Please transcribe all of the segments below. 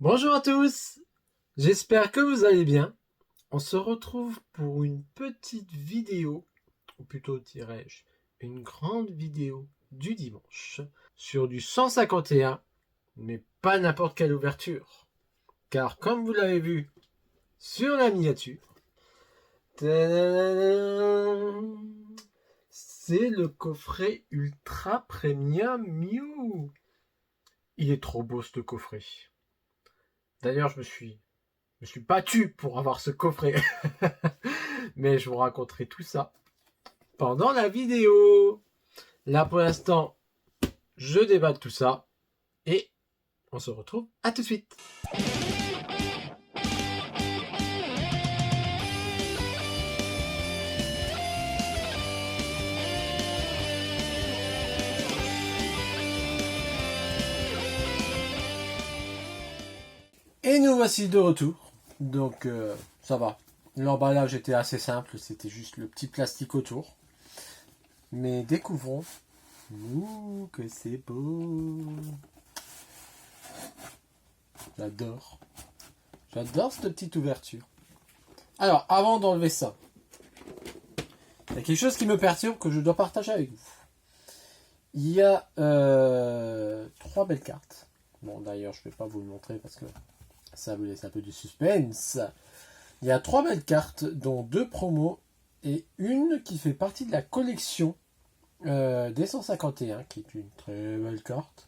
Bonjour à tous, j'espère que vous allez bien. On se retrouve pour une petite vidéo, ou plutôt dirais-je, une grande vidéo du dimanche sur du 151, mais pas n'importe quelle ouverture. Car comme vous l'avez vu sur la miniature, c'est le coffret Ultra Premium Mew. Il est trop beau ce coffret. D'ailleurs, je me suis battu pour avoir ce coffret. Mais je vous raconterai tout ça pendant la vidéo. Là, pour l'instant, je déballe tout ça. Et on se retrouve à tout de suite. Et nous voici de retour. Donc, ça va. L'emballage était assez simple. C'était juste le petit plastique autour. Mais découvrons. Ouh, que c'est beau. J'adore. J'adore cette petite ouverture. Alors, avant d'enlever ça, il y a quelque chose qui me perturbe que je dois partager avec vous. Il y a 3 belles cartes. Bon, d'ailleurs, je ne vais pas vous le montrer parce que ça vous laisse un peu du suspense. Il y a 3 belles cartes, dont 2 promos et une qui fait partie de la collection des 151, qui est une très belle carte.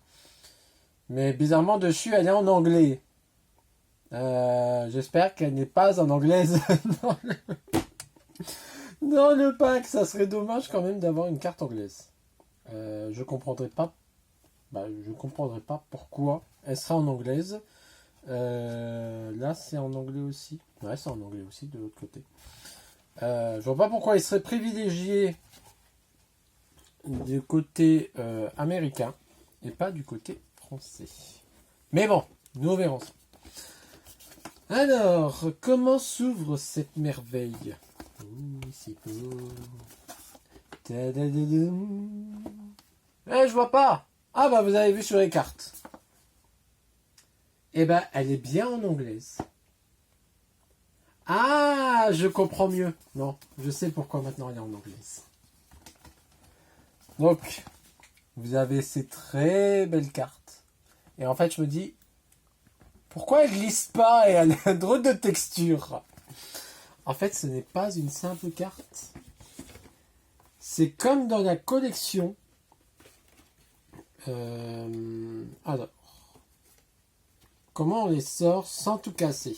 Mais bizarrement, dessus, elle est en anglais. J'espère qu'elle n'est pas en anglaise dans le pack. Ça serait dommage quand même d'avoir une carte anglaise. Je comprendrais pas. Je comprendrais pas pourquoi elle sera en anglaise. Là, c'est en anglais aussi. Ouais, c'est en anglais aussi de l'autre côté. Je vois pas pourquoi il serait privilégié du côté américain et pas du côté français. Mais bon, nous verrons ça. Alors, comment s'ouvre cette merveille? Ouh, c'est beau. Tadadadam. Je vois pas. Ah bah vous avez vu sur les cartes. Eh ben, elle est bien en anglaise. Ah, je comprends mieux. Non, je sais pourquoi maintenant elle est en anglaise. Donc, vous avez ces très belles cartes. Et en fait, je me dis, pourquoi elle glisse pas et elle a un drôle de texture? En fait, ce n'est pas une simple carte. C'est comme dans la collection. Alors, comment on les sort sans tout casser?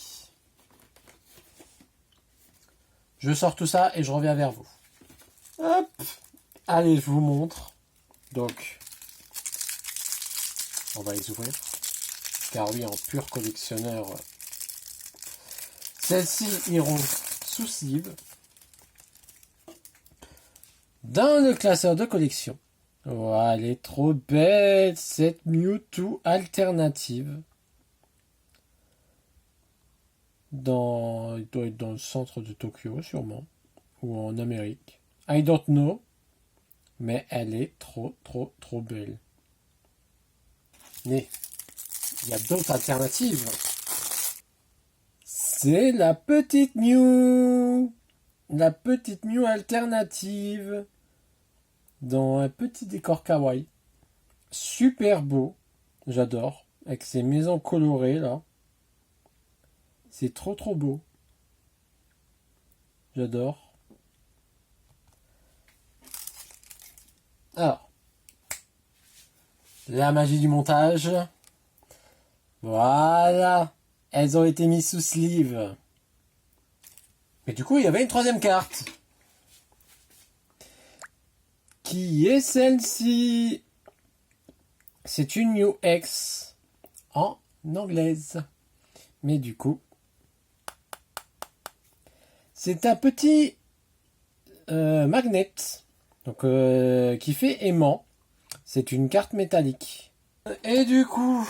Je sors tout ça et je reviens vers vous. Hop. Allez, je vous montre. Donc, on va les ouvrir. Car oui, en pur collectionneur, celles-ci iront sous sleeve. Dans le classeur de collection. Oh, elle est trop belle, cette Mewtwo alternative. Il doit être dans le centre de Tokyo, sûrement. Ou en Amérique. I don't know. Mais elle est trop, trop, trop belle. Mais, il y a d'autres alternatives. C'est la petite Mew. La petite Mew alternative. Dans un petit décor kawaii. Super beau. J'adore. Avec ces maisons colorées, là. C'est trop, trop beau. J'adore. Alors. La magie du montage. Voilà. Elles ont été mises sous sleeve. Mais du coup, il y avait une troisième carte. Qui est celle-ci? C'est une New X en anglaise. Mais du coup, c'est un petit magnet donc, qui fait aimant. C'est une carte métallique. Et du coup,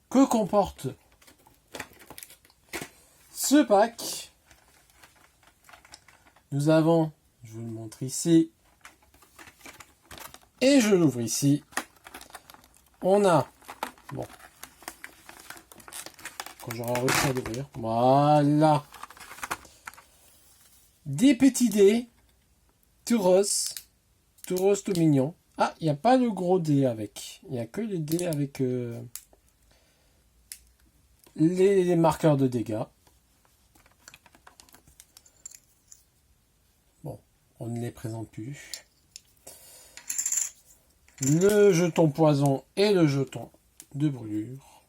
que comporte ce pack? Nous avons, je vous le montre ici, et je l'ouvre ici. On a, bon, quand j'aurai réussi à l'ouvrir. Voilà. Des petits dés. Tout rose. Tout rose, tout mignon. Ah, il n'y a pas le gros dé avec. Il n'y a que les dés avec les marqueurs de dégâts. Bon, on ne les présente plus. Le jeton poison et le jeton de brûlure.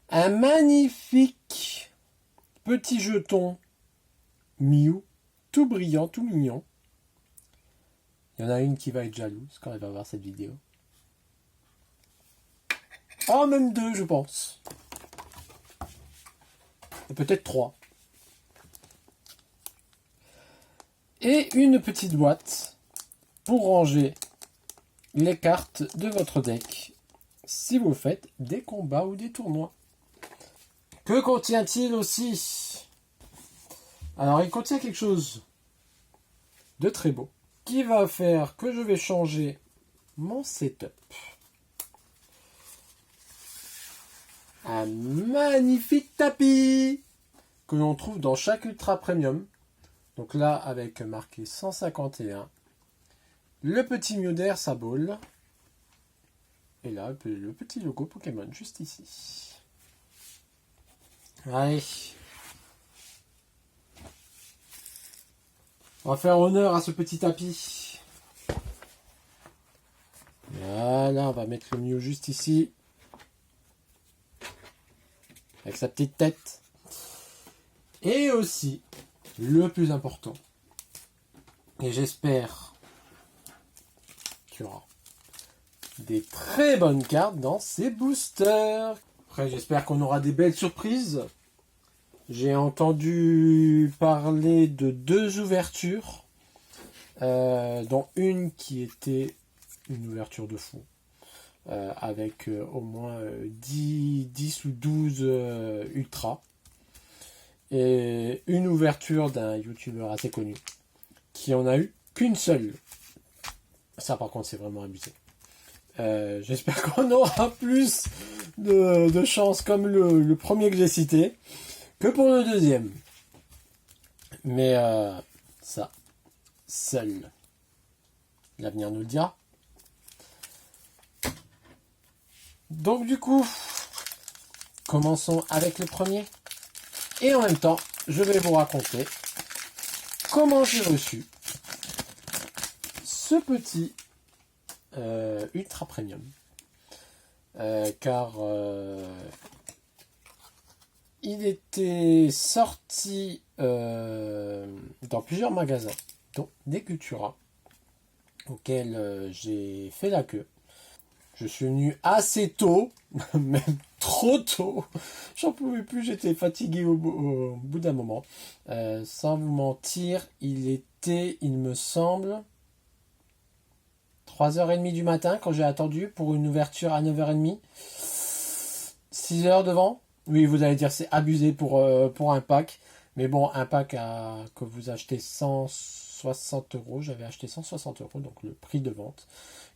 Un magnifique petit jeton Mew, tout brillant, tout mignon. Il y en a une qui va être jalouse quand elle va voir cette vidéo. Oh, même deux, je pense. Et peut-être trois. Et une petite boîte pour ranger les cartes de votre deck si vous faites des combats ou des tournois. Que contient-il aussi? Alors, il contient quelque chose de très beau qui va faire que je vais changer mon setup. Un magnifique tapis que l'on trouve dans chaque Ultra Premium. Donc là, avec marqué 151. Le petit Mewder, sa boule. Et là, le petit logo Pokémon, juste ici. Allez. On va faire honneur à ce petit tapis. Voilà, on va mettre le Mew juste ici. Avec sa petite tête. Et aussi, le plus important, et j'espère qu'il y aura des très bonnes cartes dans ces boosters. Après, j'espère qu'on aura des belles surprises. J'ai entendu parler de 2 ouvertures, dont une qui était une ouverture de fou, avec au moins 10 ou 12 ultras, et une ouverture d'un youtubeur assez connu, qui en a eu qu'une seule. Ça par contre c'est vraiment abusé. J'espère qu'on aura plus de chance comme le premier que j'ai cité que pour le deuxième. Mais ça, seul l'avenir nous le dira. Donc du coup, commençons avec le premier. Et en même temps, je vais vous raconter comment j'ai reçu ce petit Ultra Premium. Car il était sorti dans plusieurs magasins, dont des Cultura, auxquels j'ai fait la queue. Je suis venu assez tôt, même trop tôt. J'en pouvais plus, j'étais fatigué au bout d'un moment. Sans vous mentir, il était, il me semble, 3h30 du matin quand j'ai attendu pour une ouverture à 9h30. 6h devant. Oui, vous allez dire c'est abusé pour un pack. Mais bon, un pack que vous achetez 160 €. J'avais acheté 160 €, donc le prix de vente.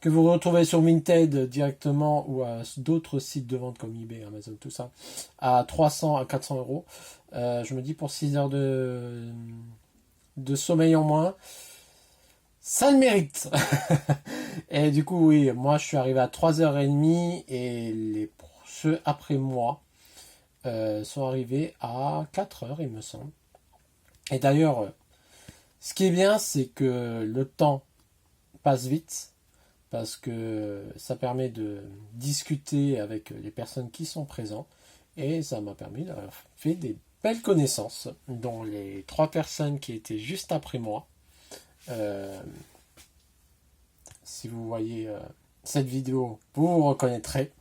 Que vous retrouvez sur Vinted directement ou à d'autres sites de vente comme eBay, Amazon, tout ça, à 300 à 400 €. Je me dis pour 6 heures de sommeil en moins, ça le mérite. Et du coup, oui, moi je suis arrivé à 3h30 et ceux après moi sont arrivés à 4h, il me semble. Et d'ailleurs, ce qui est bien, c'est que le temps passe vite, parce que ça permet de discuter avec les personnes qui sont présentes, et ça m'a permis d'avoir fait des belles connaissances, dont les 3 personnes qui étaient juste après moi. Si vous voyez cette vidéo, vous vous reconnaîtrez.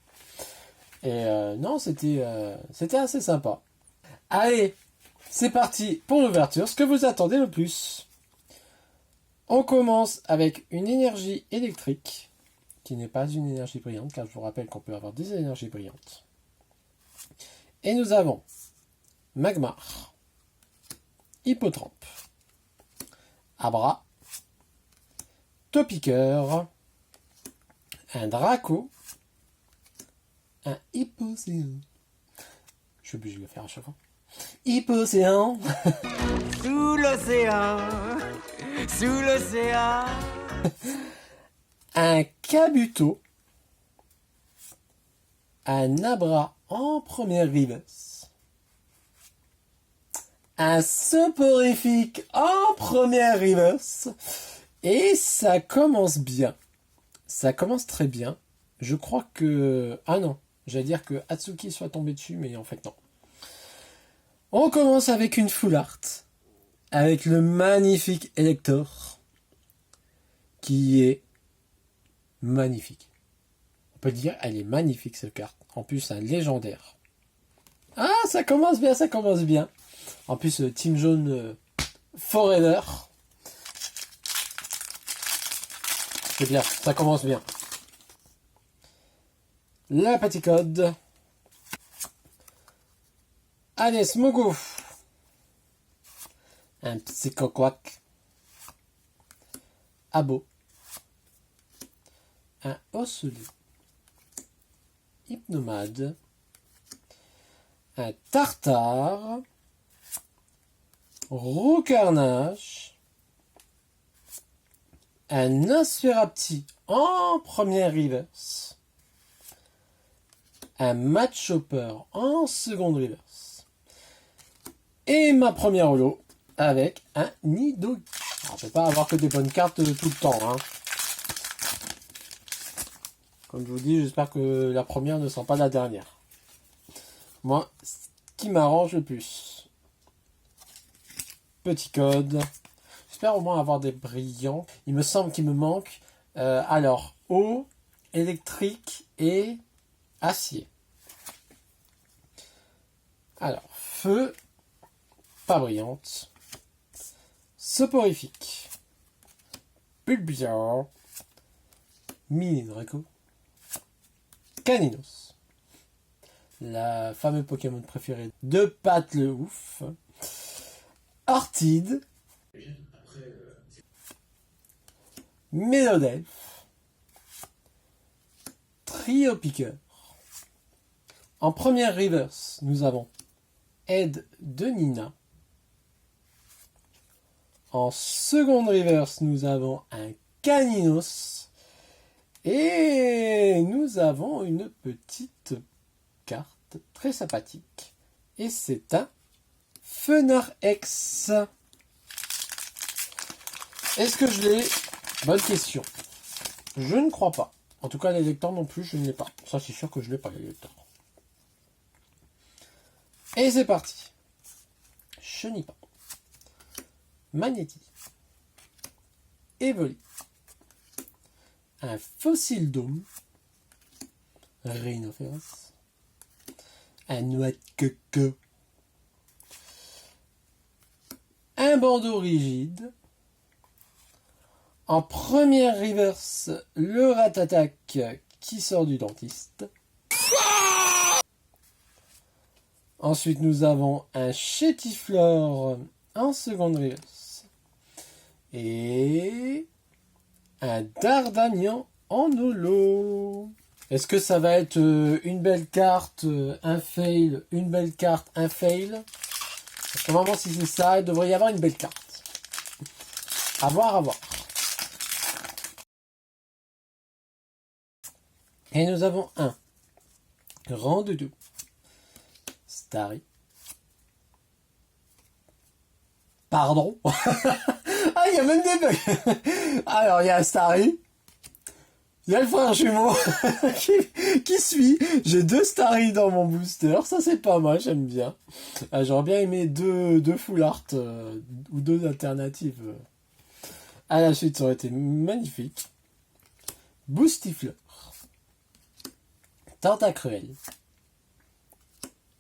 Et non, c'était assez sympa. Allez, c'est parti pour l'ouverture. Ce que vous attendez le plus. On commence avec une énergie électrique, qui n'est pas une énergie brillante, car je vous rappelle qu'on peut avoir des énergies brillantes. Et nous avons Magmar, Hippotrampe, Abra, Topiqueur, un Draco, un Hippocéan, Je suis obligé de le faire à chaque fois. Hypocéan. Sous l'océan, sous l'océan. Un Kabuto. Un Abra en première reverse. Un Soporifique en première reverse. Et ça commence bien. Ça commence très bien. Je crois que... Ah non, j'allais dire que Hatsuki soit tombé dessus, mais en fait non. On commence avec une full art. Avec le magnifique Elector. Qui est magnifique. On peut dire, elle est magnifique cette carte. En plus, un légendaire. Ah, ça commence bien, ça commence bien. En plus, Team Jaune Forever. C'est bien, ça commence bien. La petit code. Allez, Smogo. Un Psychoquack. Abo. Un Osselé. Hypnomade. Un Tartare. Roucarnage. Un Nosferapti en première reverse. Un Matchhopper en seconde reverse. Et ma première holo avec un Nidogi. On ne peut pas avoir que des bonnes cartes tout le temps. Hein. Comme je vous dis, j'espère que la première ne sera pas la dernière. Moi, ce qui m'arrange le plus. Petit code. J'espère au moins avoir des brillants. Il me semble qu'il me manque. Alors, eau, électrique et acier. Alors, feu, pas brillante. Soporifique. Bulbizarre. Mini Draco. Caninos. La fameuse Pokémon préférée de Pat le Ouf. Ortide. Mélodelph. Trio Piqueur. En première reverse, nous avons Aide de Nina. En seconde reverse, nous avons un Caninos. Et nous avons une petite carte très sympathique. Et c'est un Fenard X. Est-ce que je l'ai? Bonne question. Je ne crois pas. En tout cas, les lecteurs non plus, je ne l'ai pas. Ça, c'est sûr que je ne l'ai pas, les lecteurs. Et c'est parti. Chenipan. Magnéti. Evoli. Un Fossile Dôme. Rhinophéros. Un Noix de Coco. Un bandeau rigide. En première reverse, le Ratatak qui sort du dentiste. Ensuite, nous avons un Chétiflore en seconde reverse. Et un Dardanian en holo. Est-ce que ça va être une belle carte, un fail, une belle carte, un fail? Parce que normalement, si c'est ça, il devrait y avoir une belle carte. À voir, à voir. Et nous avons un Randoudou, Starry. Pardon. Ah, il y a même des bugs. Alors, il y a Starry. Il y a le frère jumeau qui suit. J'ai 2 Starry dans mon booster. Ça, c'est pas mal, j'aime bien. Ah, j'aurais bien aimé deux full art ou 2 alternatives. À la suite, ça aurait été magnifique. Boostifleur. Tentacruel.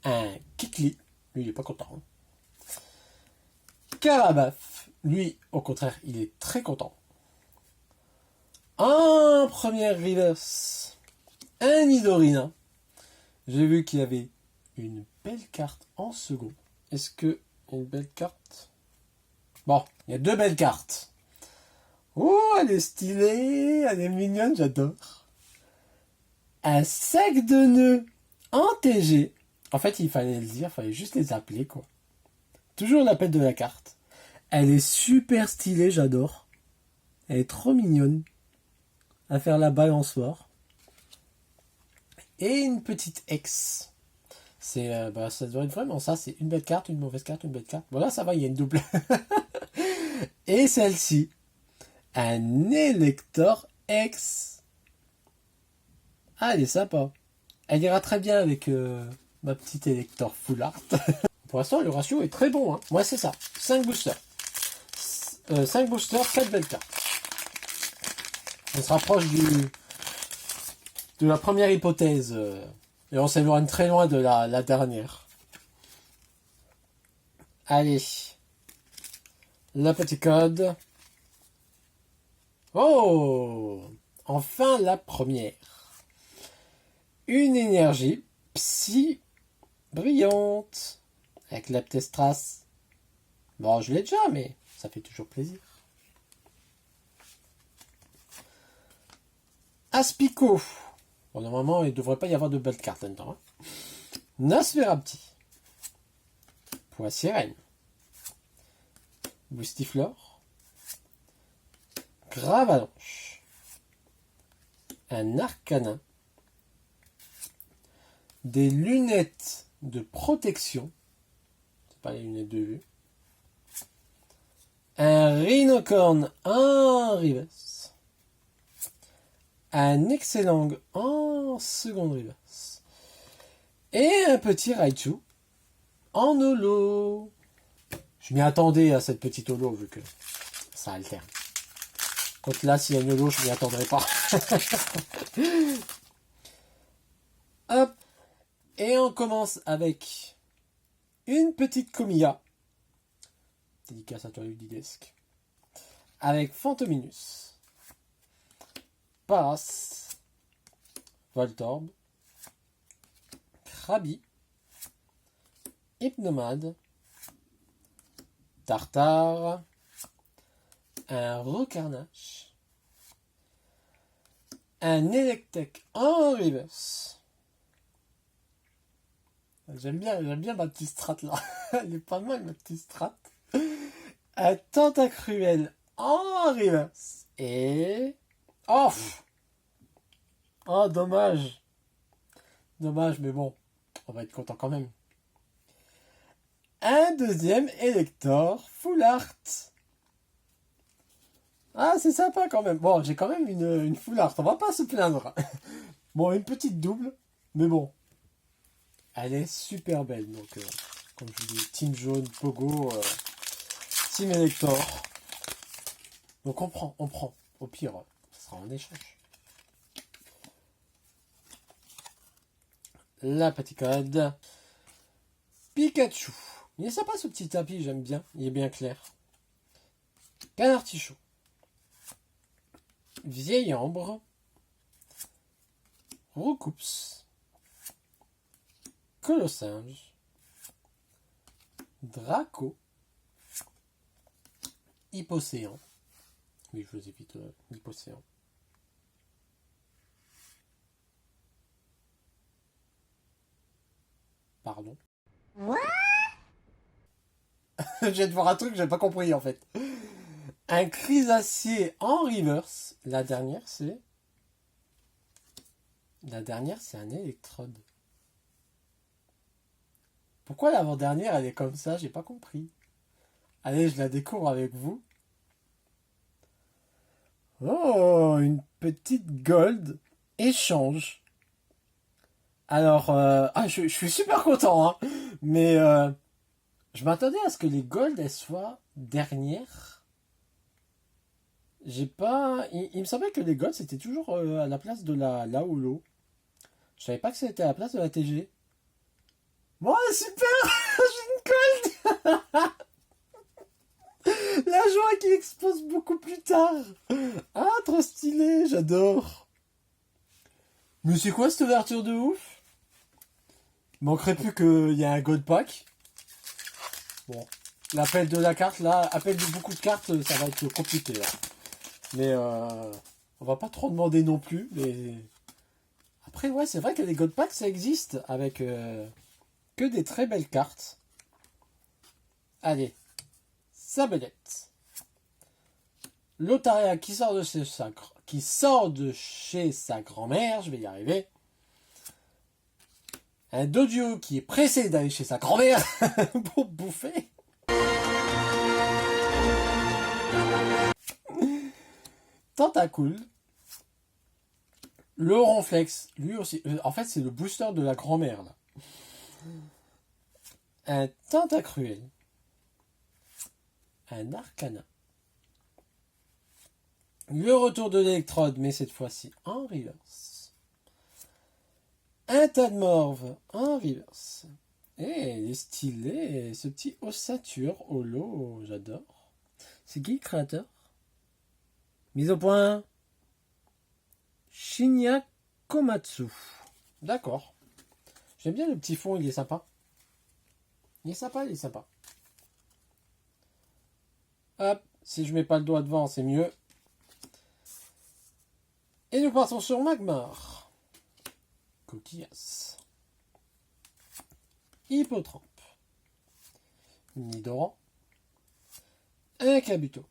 Un Kikli. Lui, il est pas content. Carabaf. Lui, au contraire, il est très content. En première reverse, un Nidorina. J'ai vu qu'il y avait une belle carte en second. Est-ce que une belle carte? Bon, il y a 2 belles cartes. Oh, elle est stylée, elle est mignonne, j'adore. Un sac de nœuds en TG En fait, il fallait le dire, il fallait juste les appeler, quoi. Toujours l'appel de la carte. Elle est super stylée, j'adore. Elle est trop mignonne. À faire la balançoire. Et une petite ex. C'est, ça doit être vraiment ça. C'est une belle carte, une mauvaise carte, une belle carte. Bon là, ça va, il y a une double. Et celle-ci. Un Elector X. Ah, elle est sympa. Elle ira très bien avec ma petite Elector Full Art. Pour l'instant, le ratio est très bon. Hein. Moi, c'est ça. 5 boosters. 5 boosters, 4 belles cartes. On se rapproche de la première hypothèse. Et on s'éloigne très loin de la dernière. Allez. Le petit code. Oh! Enfin la première. Une énergie psy brillante. Avec l'Aptestras. Bon, je l'ai déjà, mais ça fait toujours plaisir. Aspico. Bon, normalement, il ne devrait pas y avoir de belles cartes là-dedans. Hein. Nosferapti. Poissirène. Boostiflore. Gravalanche. Un Arcanin. Des lunettes de protection. C'est pas les lunettes de vue. Un Rhinocorn en reverse. Un excellent en seconde reverse. Et un petit Raichu en holo. Je m'y attendais à cette petite holo vu que ça alterne. Donc là, s'il y a une holo, je m'y attendrai pas. Hop. Et on commence avec une petite Comilla. Dédicace à toi, Ludidesque. Avec Fantominus. Paras. Voltorb. Krabi. Hypnomade. Tartare. Un Recarnache. Un Electek en reverse. J'aime bien ma petite strat là. Elle est pas mal ma petite strat. Un Tentacruel en reverse. Et... Oh, oh dommage. Dommage, mais bon. On va être content quand même. Un deuxième Elector Full Art. Ah, c'est sympa quand même. Bon, j'ai quand même une Full Art. On va pas se plaindre. Bon, une petite double. Mais bon. Elle est super belle. Donc, comme je vous dis, Team Jaune, Pogo, Team Elector. Donc on prend. Au pire, ce sera en échange. La petite code. Pikachu. Il est sympa ce petit tapis, j'aime bien. Il est bien clair. Canartichaud. Vieille Ambre. Roucoups. Colossinge. Draco. Hippocéan. Oui, je vous évite l'Hippocéan. Pardon. What? Je viens de voir un truc que j'ai pas compris en fait. Un Chrysacier en reverse. La dernière, c'est un Electrode. Pourquoi l'avant-dernière, elle est comme ça? J'ai pas compris. Allez, je la découvre avec vous. Oh, une petite gold échange. Alors, je suis super content, hein. Mais je m'attendais à ce que les gold elles soient dernières. J'ai pas. Il me semblait que les gold c'était toujours à la place de la holo. Je savais pas que c'était à la place de la TG. Bon, super. J'ai une gold. La joie qui explose beaucoup plus tard. Ah, trop stylé, j'adore. Mais c'est quoi cette ouverture de ouf? Manquerait plus qu'il y ait un gold pack. Bon, l'appel de la carte là, appel de beaucoup de cartes, ça va être compliqué là. Mais on va pas trop demander non plus. Mais après ouais, c'est vrai que les gold packs ça existe avec que des très belles cartes. Allez, Sabelette. Lotaria qui sort de chez sa grand-mère, je vais y arriver. Un Doduo qui est pressé d'aller chez sa grand-mère pour bouffer. Tentacool. Le Ronflex, lui aussi. En fait, c'est le booster de la grand-mère, là. Un Tentacruel. Un Arcana. Le retour de l'électrode, mais cette fois-ci en reverse. Un Tadmorve en reverse. Et il est stylé, ce petit ossature holo, j'adore. C'est qui le créateur? Mise au point. Shinya Komatsu. D'accord. J'aime bien le petit fond, il est sympa. Il est sympa, il est sympa. Hop, si je mets pas le doigt devant, c'est mieux. Et nous partons sur Magmar. Coquillas. Hippotrampe. Nidoran. Un Kabuto.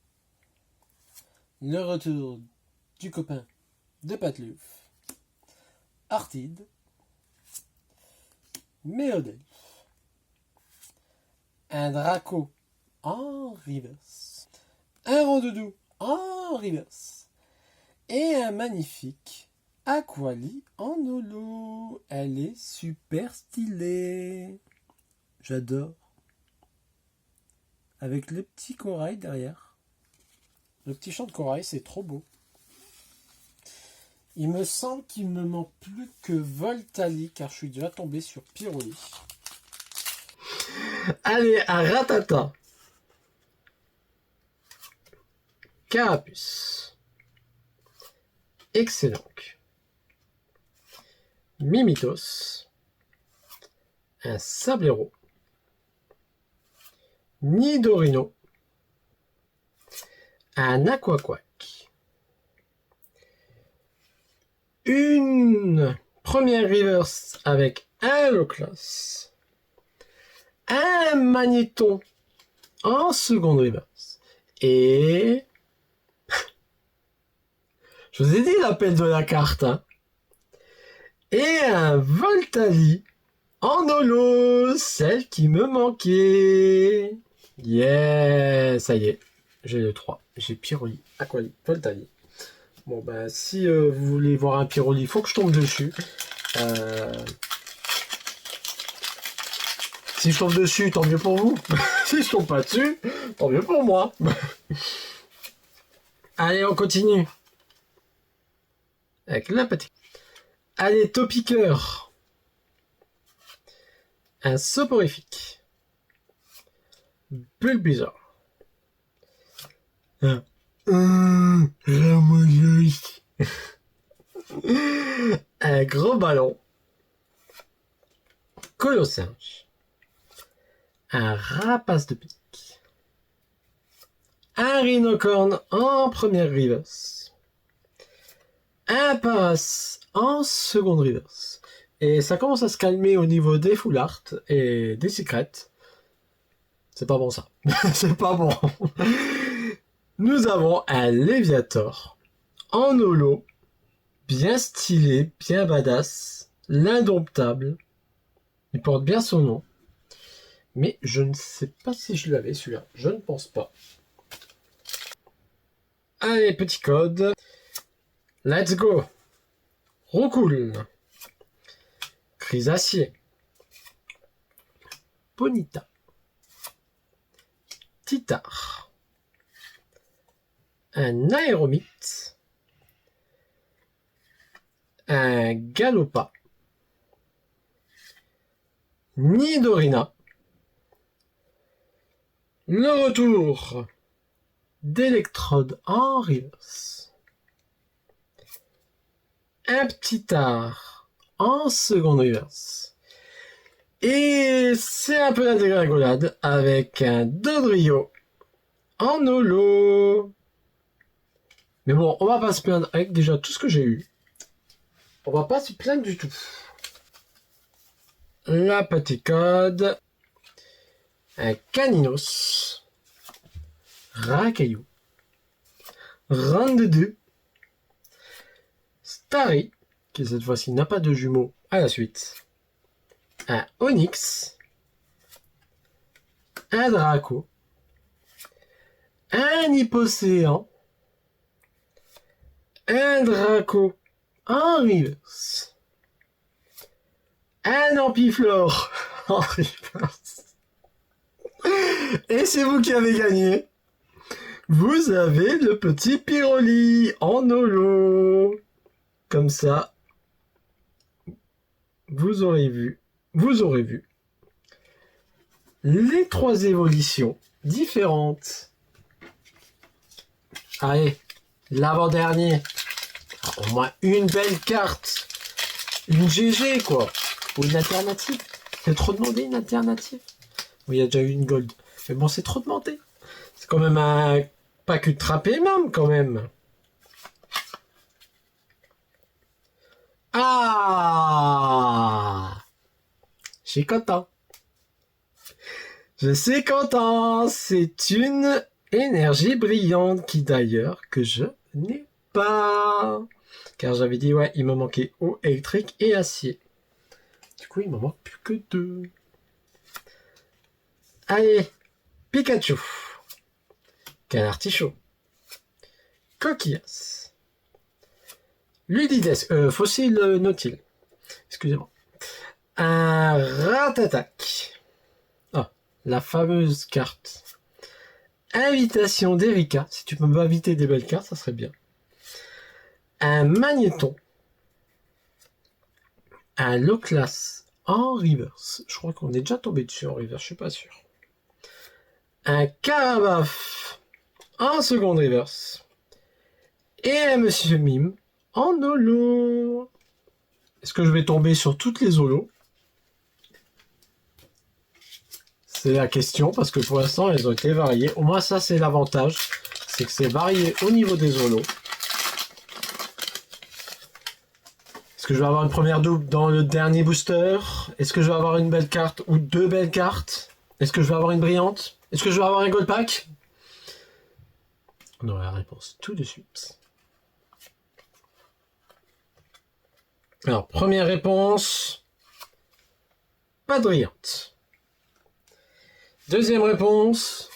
Le retour du copain de Pateluf. Artide. Méodel. Un Draco en reverse. Un Rondoudou en reverse. Et un magnifique Aquali en holo. Elle est super stylée. J'adore. Avec le petit corail derrière. Le petit champ de corail, c'est trop beau. Il me semble qu'il ne me manque plus que Voltali, car je suis déjà tombé sur Pyroli. Allez, à Ratata. Carapuce. Excellent. Mimitos. Un Sablero. Nidorino. Un Aquaquack. Une première reverse avec un Loclas. Un Magnéton en seconde reverse. Et... je vous ai dit l'appel de la carte. Hein. Et un Voltali en holo. Celle qui me manquait. Yeah, ça y est. J'ai le 3. J'ai Pyroli, Aquali, Voltali. Bon, ben, si vous voulez voir un Pyroli, il faut que je tombe dessus. Si je tombe dessus, tant mieux pour vous. Si je tombe pas dessus, tant mieux pour moi. Allez, on continue. Avec la petite. Allez, Topiqueur. Un Soporifique. Bulbizarre. Un gros ballon. Colossinge. Un rapace de pique. Un rhinocorne en première reverse. Un paras en seconde reverse. Et ça commence à se calmer au niveau des full art et des secrets. C'est pas bon ça. C'est pas bon. Nous avons un Léviator en holo, bien stylé, bien badass, l'indomptable. Il porte bien son nom. Mais je ne sais pas si je l'avais celui-là. Je ne pense pas. Allez, petit code. Let's go. Roucoule. Chrysacier. Ponita. Titar. Un Aéromite. Un Galopa. Nidorina. Le retour d'Electrode en reverse. Un petit art en seconde reverse. Et c'est un peu la dégringolade avec un Dodrio en holo. Mais bon, on va pas se plaindre avec déjà tout ce que j'ai eu. On va pas se plaindre du tout. la petite code, un Caninos, Racaillou, Randedu, Starry, qui cette fois-ci n'a pas de jumeaux à la suite, un Onyx, un Draco, un Hypocéan, un Draco en reverse, un Ampiflore en reverse. Et c'est vous qui avez gagné. Vous avez le petit Pyroli en holo. Comme ça, vous aurez vu les 3 évolutions différentes. Allez, l'avant-dernier. Au moins une belle carte. Une GG, quoi. Ou une alternative. C'est trop demandé, une alternative. Oui, il y a déjà eu une gold. Mais bon, c'est trop demandé. C'est quand même un pack ultra premium, quand même. Ah! Je suis content. Je suis content. C'est une énergie brillante qui, d'ailleurs, que je n'ai pas. Car j'avais dit, ouais, il me manquait eau, électrique et acier. Du coup, il m'en manque plus que 2. Allez, Pikachu, Canartichaud, Coquillas, Ludides, Fossile Nautile, excusez-moi, un Ratatak, ah, la fameuse carte, Invitation d'Erika, si tu peux m'inviter des belles cartes, ça serait bien, un Magnéton, un Loclas en reverse, je crois qu'on est déjà tombé dessus en reverse, je suis pas sûr. Un Carabaf en seconde reverse et un Monsieur Mime en holo. Est-ce que je vais tomber sur toutes les holos? C'est la question parce que pour l'instant elles ont été variées. Au moins ça c'est l'avantage, c'est que c'est varié au niveau des holos. Est-ce que je vais avoir une première double dans le dernier booster? Est-ce que je vais avoir une belle carte ou 2 belles cartes? Est-ce que je vais avoir une brillante? Est-ce que je vais avoir un gold pack? On aura la réponse tout de suite. Alors, première réponse. Pas de brillante. Deuxième réponse.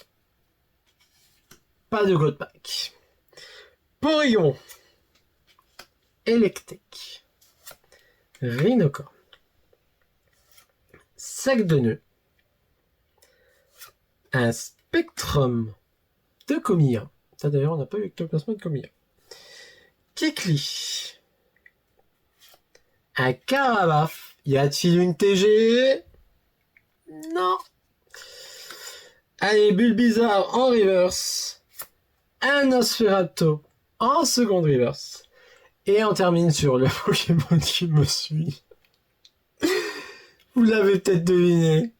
Pas de gold pack. Porygon. Electek. Rhinocorn. Sac de nœuds. Un Spectrum de Comilla. Ça d'ailleurs, on n'a pas eu le placement de Comilla. Kikli. Un Carabaf. Y a-t-il une TG? Non. Allez, Bulbizarre en reverse. Un Nosferatu en seconde reverse. Et on termine sur le Pokémon qui me suit. Vous l'avez peut-être deviné.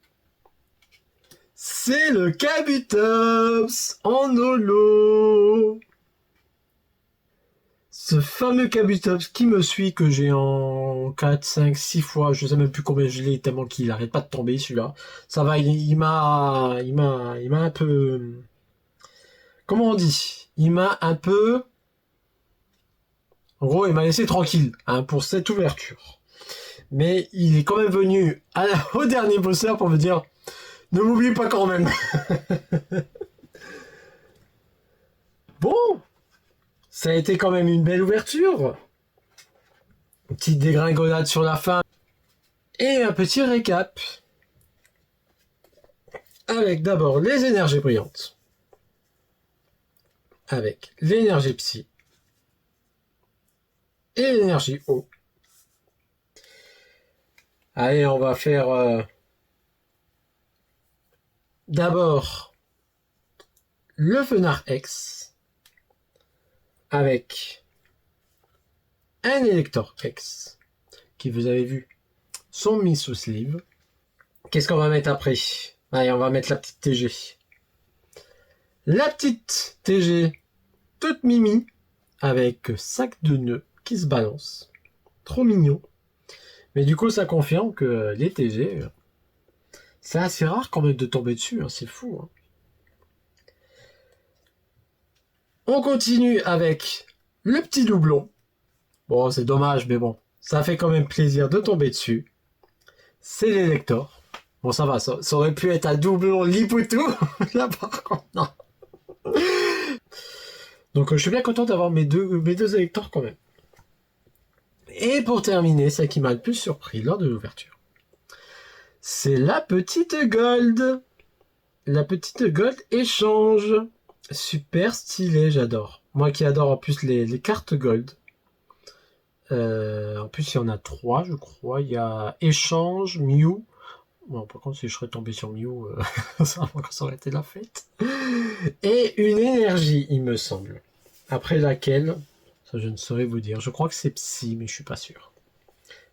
C'est le Kabutops en holo. Ce fameux Kabutops qui me suit, que j'ai en 4, 5, 6 fois, je sais même plus combien je l'ai, tellement qu'il arrête pas de tomber celui-là. Ça va, il m'a un peu... Comment on dit? Il m'a un peu... En gros, il m'a laissé tranquille hein, pour cette ouverture. Mais il est quand même venu au dernier bosseur pour me dire... Ne m'oublie pas quand même. Bon, ça a été quand même une belle ouverture. Une petite dégringolade sur la fin. Et un petit récap. Avec d'abord les énergies brillantes. Avec l'énergie psy. Et l'énergie eau. Allez, on va faire... D'abord, le Fenard X avec un Elector X qui, vous avez vu, sont mis sous sleeve. Qu'est-ce qu'on va mettre après? Allez, on va mettre la petite TG. La petite TG toute mimi avec sac de nœuds qui se balance. Trop mignon. Mais du coup, ça confirme que les TG, c'est assez rare quand même de tomber dessus, hein, c'est fou. Hein. On continue avec le petit doublon. Bon, c'est dommage, mais bon, ça fait quand même plaisir de tomber dessus. C'est l'Elector. Bon, ça va, ça aurait pu être un doublon Lipoutou. Là, par contre, non. Donc, je suis bien content d'avoir mes deux Electors quand même. Et pour terminer, celle qui m'a le plus surpris lors de l'ouverture, c'est la petite Gold. La petite Gold échange. Super stylé, j'adore. Moi qui adore en plus les cartes Gold. En plus, il y en a 3, je crois. Il y a échange, Mew. Bon, par contre, si je serais tombé sur Mew, ça aurait été la fête. Et une énergie, il me semble. Après laquelle, ça je ne saurais vous dire. Je crois que c'est Psy, mais je suis pas sûr.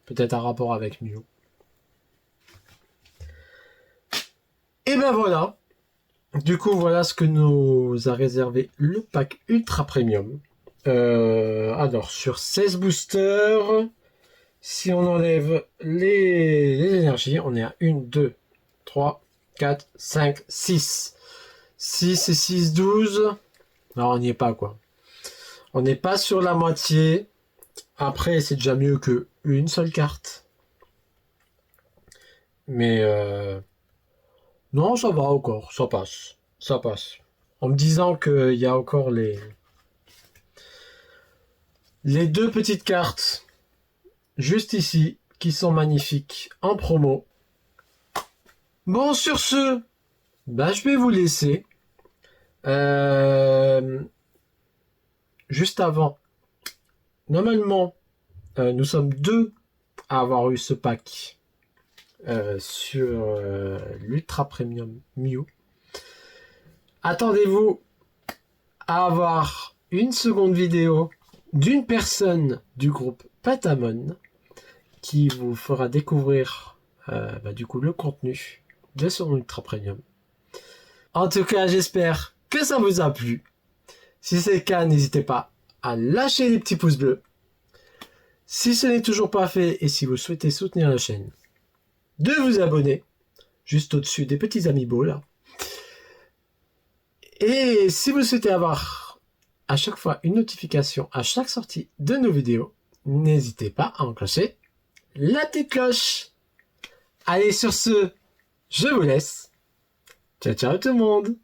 Peut-être un rapport avec Mew. Et ben voilà. Du coup, voilà ce que nous a réservé le pack Ultra Premium. Alors, sur 16 boosters, si on enlève les énergies, on est à 1, 2, 3, 4, 5, 6. 6 et 6, 12. Non, on n'y est pas, quoi. On n'est pas sur la moitié. Après, c'est déjà mieux que une seule carte. Mais, non, ça va encore. Ça passe. Ça passe. En me disant qu'il y a encore les deux petites cartes juste ici qui sont magnifiques en promo. Bon, sur ce, bah, je vais vous laisser. Juste avant, normalement, nous sommes 2 à avoir eu ce pack sur l'Ultra Premium Mew. Attendez-vous à avoir une seconde vidéo d'une personne du groupe Patamon qui vous fera découvrir du coup le contenu de son Ultra Premium. En tout cas, j'espère que ça vous a plu. Si c'est le cas, n'hésitez pas à lâcher les petits pouces bleus. Si ce n'est toujours pas fait et si vous souhaitez soutenir la chaîne, de vous abonner juste au-dessus des petits amiibo là. Et si vous souhaitez avoir à chaque fois une notification à chaque sortie de nos vidéos, n'hésitez pas à enclencher la petite cloche. Allez, sur ce, je vous laisse. Ciao, ciao tout le monde.